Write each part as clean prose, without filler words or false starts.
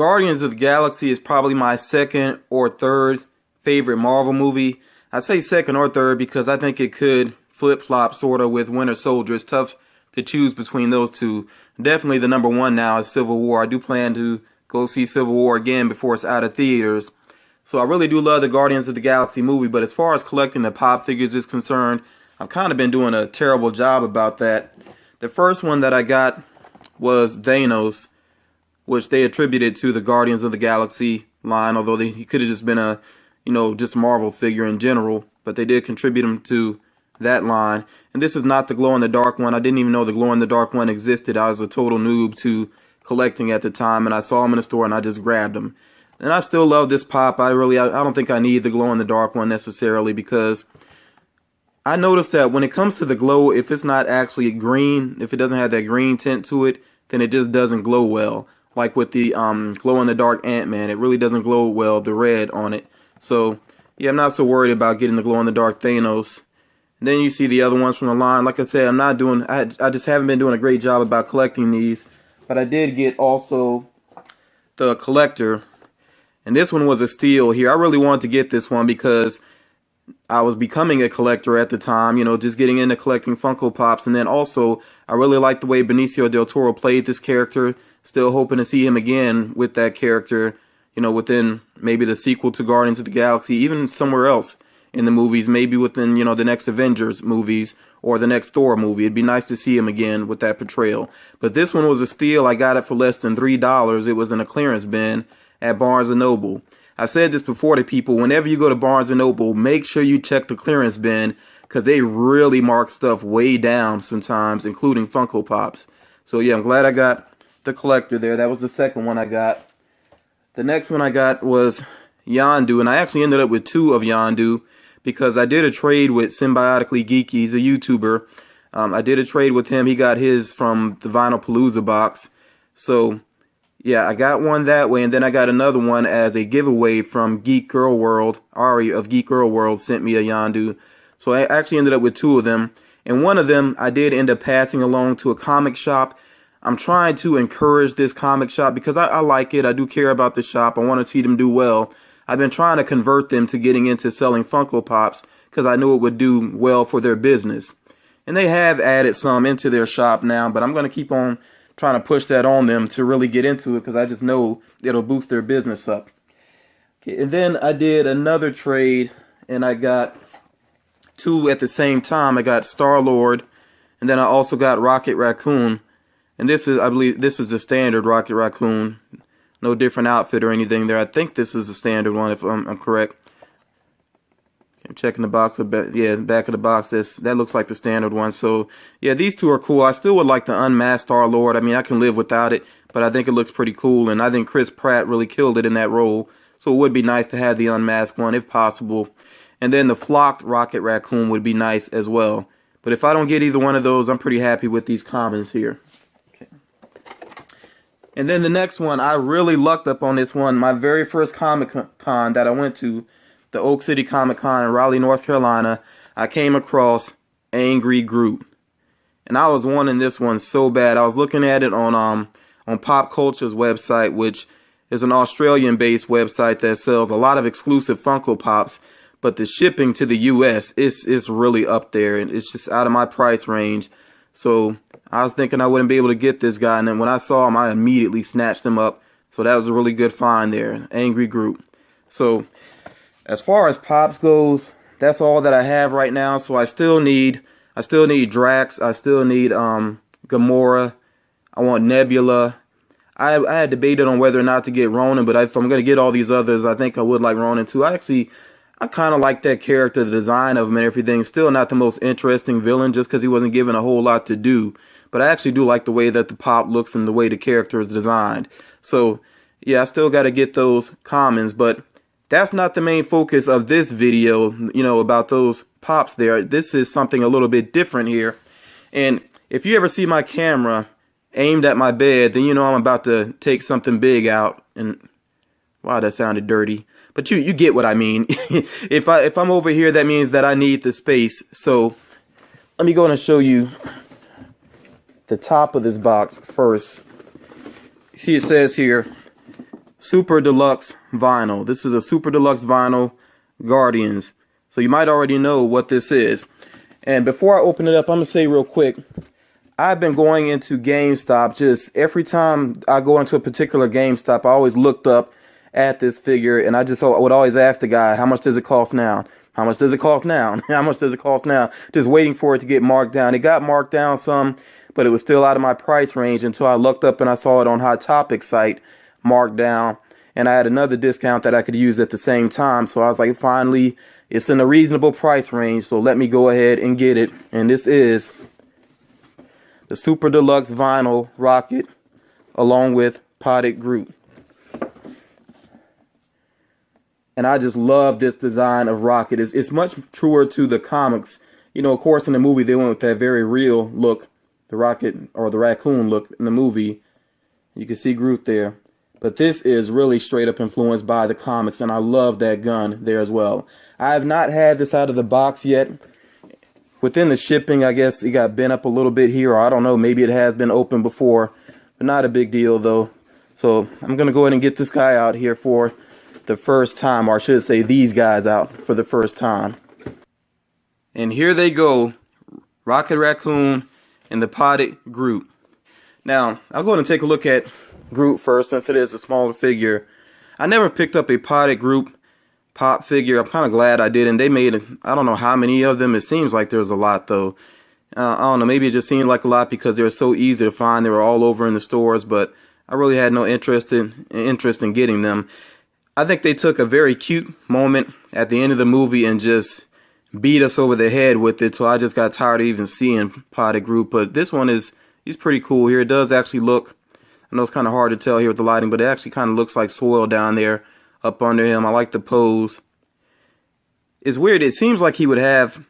Guardians of the Galaxy is probably my second or third favorite Marvel movie. I say second or third because I think it could flip-flop sort of with Winter Soldier. It's tough to choose between those two. Definitely the number one now is Civil War. I do plan to go see Civil War again before it's out of theaters. So I really do love the Guardians of the Galaxy movie, but as far as collecting the pop figures is concerned, I've kind of been doing a terrible job about that. The first one that I got was Thanos, which they attributed to the Guardians of the Galaxy line, although he could have just been a, just Marvel figure in general, but they did contribute him to that line. And this is not the glow-in-the-dark one. I didn't even know the glow-in-the-dark one existed. I was a total noob to collecting at the time, and I saw him in the store and I just grabbed him. And I still love this pop. I don't think I need the glow-in-the-dark one necessarily, because I noticed that when it comes to the glow, if it's not actually green, if it doesn't have that green tint to it, then it just doesn't glow well. Like with the glow-in-the-dark Ant-Man, it really doesn't glow well, the red on it. So, yeah, I'm not so worried about getting the glow-in-the-dark Thanos. And then you see the other ones from the line. Like I said, I just haven't been doing a great job about collecting these. But I did get also the collector. And this one was a steal here. I really wanted to get this one because I was becoming a collector at the time, just getting into collecting Funko Pops. And then also, I really liked the way Benicio del Toro played this character. Still hoping to see him again with that character, within maybe the sequel to Guardians of the Galaxy, even somewhere else in the movies, maybe within, the next Avengers movies or the next Thor movie. It'd be nice to see him again with that portrayal. But this one was a steal. I got it for less than $3. It was in a clearance bin at Barnes & Noble. I said this before to people, whenever you go to Barnes & Noble, make sure you check the clearance bin because they really mark stuff way down sometimes, including Funko Pops. So yeah, I'm glad I got the collector there. That was the second one I got. The next one I got was Yondu, and I actually ended up with two of Yondu because I did a trade with Symbiotically Geeky. He's a YouTuber. I did a trade with him. He got his from the Vinyl Palooza box. So yeah, I got one that way, and then I got another one as a giveaway from Geek Girl World. Ari of Geek Girl World sent me a Yondu. So I actually ended up with two of them, and one of them I did end up passing along to a comic shop. I'm trying to encourage this comic shop because I like it. I do care about the shop. I want to see them do well. I've been trying to convert them to getting into selling Funko Pops because I knew it would do well for their business. And they have added some into their shop now, but I'm going to keep on trying to push that on them to really get into it because I just know it'll boost their business up. Okay, and then I did another trade and I got two at the same time. I got Star-Lord and then I also got Rocket Raccoon. And this is, I believe, this is the standard Rocket Raccoon. No different outfit or anything there. I think this is the standard one, if I'm correct. I'm checking the box. Yeah, the back of the box. That looks like the standard one. So, yeah, these two are cool. I still would like the unmasked Star-Lord. I mean, I can live without it, but I think it looks pretty cool. And I think Chris Pratt really killed it in that role. So it would be nice to have the unmasked one, if possible. And then the flocked Rocket Raccoon would be nice as well. But if I don't get either one of those, I'm pretty happy with these commons here. And then the next one, I really lucked up on this one. My very first Comic-Con that I went to, the Oak City Comic-Con in Raleigh, North Carolina, I came across Angry Groot. And I was wanting this one so bad. I was looking at it on Pop Culture's website, which is an Australian-based website that sells a lot of exclusive Funko Pops. But the shipping to the U.S. is really up there, and it's just out of my price range. So I was thinking I wouldn't be able to get this guy, and then when I saw him, I immediately snatched him up. So that was a really good find there, Angry Groot. So as far as Pops goes, that's all that I have right now. So I still need Drax. I still need Gamora. I want Nebula. I had debated on whether or not to get Ronan, but if I'm gonna get all these others, I think I would like Ronan too. I kind of like that character, the design of him and everything. Still not the most interesting villain just because he wasn't given a whole lot to do. But I actually do like the way that the Pop looks and the way the character is designed. So, yeah, I still got to get those commons. But that's not the main focus of this video, about those Pops there. This is something a little bit different here. And if you ever see my camera aimed at my bed, then I'm about to take something big out. And, wow, that sounded dirty. But you get what I mean. If I'm over here, that means that I need the space. So let me go and show you the top of this box first. See, it says here Super Deluxe Vinyl. This is a Super Deluxe Vinyl Guardians. So you might already know what this is. And before I open it up, I'm going to say real quick, I've been going into GameStop. Just every time I go into a particular GameStop, I always looked up at this figure, and I would always ask the guy, how much does it cost now? How much does it cost now? How much does it cost now? Just waiting for it to get marked down. It got marked down some, but it was still out of my price range until I looked up and I saw it on Hot Topic site marked down, and I had another discount that I could use at the same time. So I was like, finally, it's in a reasonable price range, so let me go ahead and get it. And this is the Super Deluxe Vinyl Rocket along with Potted Groot. And I just love this design of Rocket. It's much truer to the comics. You know, of course, in the movie, they went with that very real look, the Rocket or the Raccoon look in the movie. You can see Groot there. But this is really straight up influenced by the comics, and I love that gun there as well. I have not had this out of the box yet. Within the shipping, I guess it got bent up a little bit here, or I don't know, maybe it has been opened before, but not a big deal though. So I'm going to go ahead and get this guy out here for the first time, or I should say these guys out for the first time. And here they go, Rocket Raccoon and the Potted Groot. Now, I'll go ahead and take a look at Groot first, since it is a smaller figure. I never picked up a Potted Groot pop figure. I'm kind of glad I didn't. They made, I don't know how many of them. It seems like there's a lot though. I don't know, maybe it just seemed like a lot because they were so easy to find. They were all over in the stores, but I really had no interest in getting them. I think they took a very cute moment at the end of the movie and just beat us over the head with it, so I just got tired of even seeing Potted Groot. But this one he's pretty cool here. It does actually look, I know it's kind of hard to tell here with the lighting, but it actually kind of looks like soil down there up under him. I like the pose. It's weird. It seems like he would have,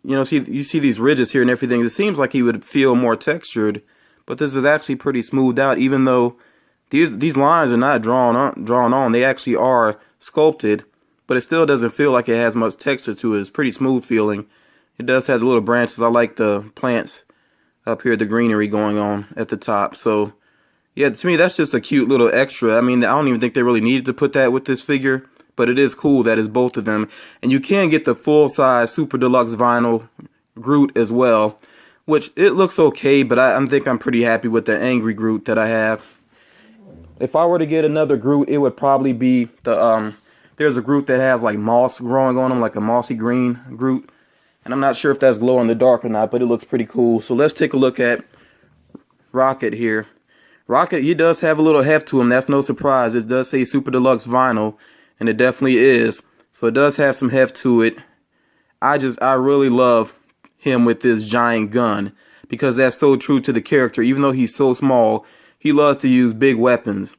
you know, you see these ridges here and everything. It seems like he would feel more textured, but this is actually pretty smoothed out, even though these lines are not drawn on. They actually are sculpted, but it still doesn't feel like it has much texture to it. It's pretty smooth feeling. It does have the little branches. I like the plants up here, the greenery going on at the top. So yeah, to me, that's just a cute little extra. I mean, I don't even think they really needed to put that with this figure, but it is cool that it's both of them. And you can get the full-size Super Deluxe Vinyl Groot as well, which it looks okay, but I think I'm pretty happy with the Angry Groot that I have. If I were to get another Groot, it would probably be the, there's a Groot that has like moss growing on him, like a mossy green Groot. And I'm not sure if that's glow in the dark or not, but it looks pretty cool. So let's take a look at Rocket here. Rocket, he does have a little heft to him. That's no surprise. It does say Super Deluxe Vinyl, and it definitely is. So it does have some heft to it. I really love him with this giant gun because that's so true to the character. Even though he's so small, he loves to use big weapons.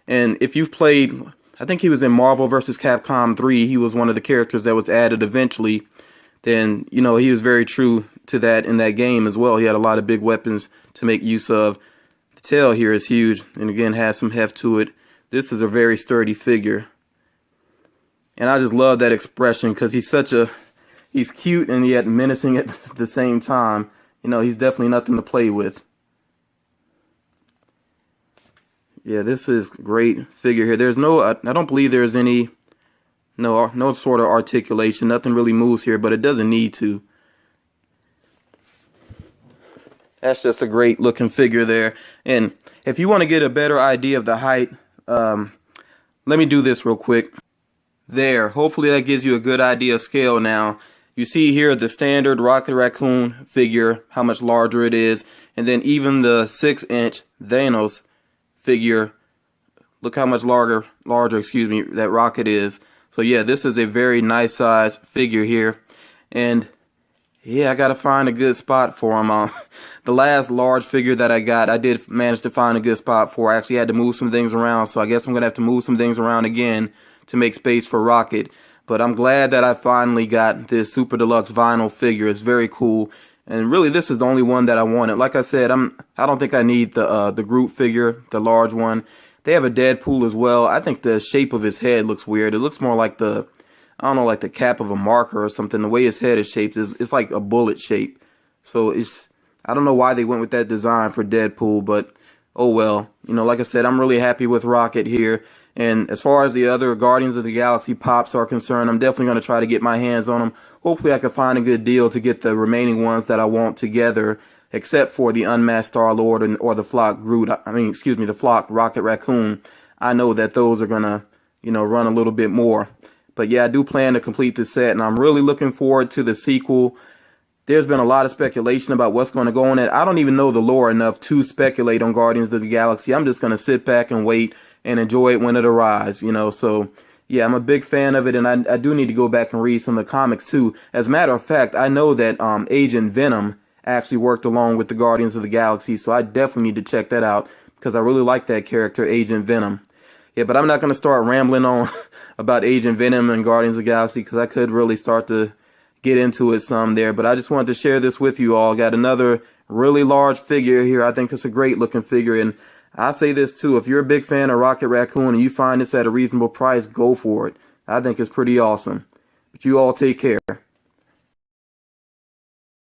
And if you've played, I think he was in Marvel vs. Capcom 3. He was one of the characters that was added eventually. Then, you know, he was very true to that in that game as well. He had a lot of big weapons to make use of. The tail here is huge and again has some heft to it. This is a very sturdy figure. And I just love that expression because he's cute and yet menacing at the same time. You know, he's definitely nothing to play with. Yeah, this is great figure here. There's no, I don't believe there's any, no sort of articulation. Nothing really moves here, but it doesn't need to. That's just a great looking figure there. And if you want to get a better idea of the height, let me do this real quick. There, hopefully that gives you a good idea of scale now. You see here the standard Rocket Raccoon figure, how much larger it is. And then even the 6-inch Thanos figure, look how much larger, that Rocket is. So yeah, this is a very nice size figure here. And yeah, I gotta find a good spot for him. The last large figure that I got, I did manage to find a good spot for. I actually had to move some things around, so I guess I'm gonna have to move some things around again to make space for Rocket. But I'm glad that I finally got this Super Deluxe Vinyl figure. It's very cool. And really, this is the only one that I wanted. Like I said, I don't think I need the Groot figure, the large one. They have a Deadpool as well. I think the shape of his head looks weird. It looks more like I don't know, like the cap of a marker or something. The way his head is shaped it's like a bullet shape. So I don't know why they went with that design for Deadpool, but oh well. You know, like I said, I'm really happy with Rocket here. And as far as the other Guardians of the Galaxy pops are concerned, I'm definitely going to try to get my hands on them. Hopefully I can find a good deal to get the remaining ones that I want together, except for the Unmasked Star-Lord or the Flock Groot. The Flock Rocket Raccoon. I know that those are going to, run a little bit more. But yeah, I do plan to complete this set, and I'm really looking forward to the sequel. There's been a lot of speculation about what's going to go on it. I don't even know the lore enough to speculate on Guardians of the Galaxy. I'm just going to sit back and wait and enjoy it when it arrives, So, yeah, I'm a big fan of it, and I do need to go back and read some of the comics, too. As a matter of fact, I know that Agent Venom actually worked along with the Guardians of the Galaxy, so I definitely need to check that out because I really like that character, Agent Venom. Yeah, but I'm not going to start rambling on about Agent Venom and Guardians of the Galaxy because I could really start to get into it some there. But I just wanted to share this with you all. Got another really large figure here. I think it's a great looking figure. And I say this too. If you're a big fan of Rocket Raccoon and you find this at a reasonable price, go for it. I think it's pretty awesome. But you all take care.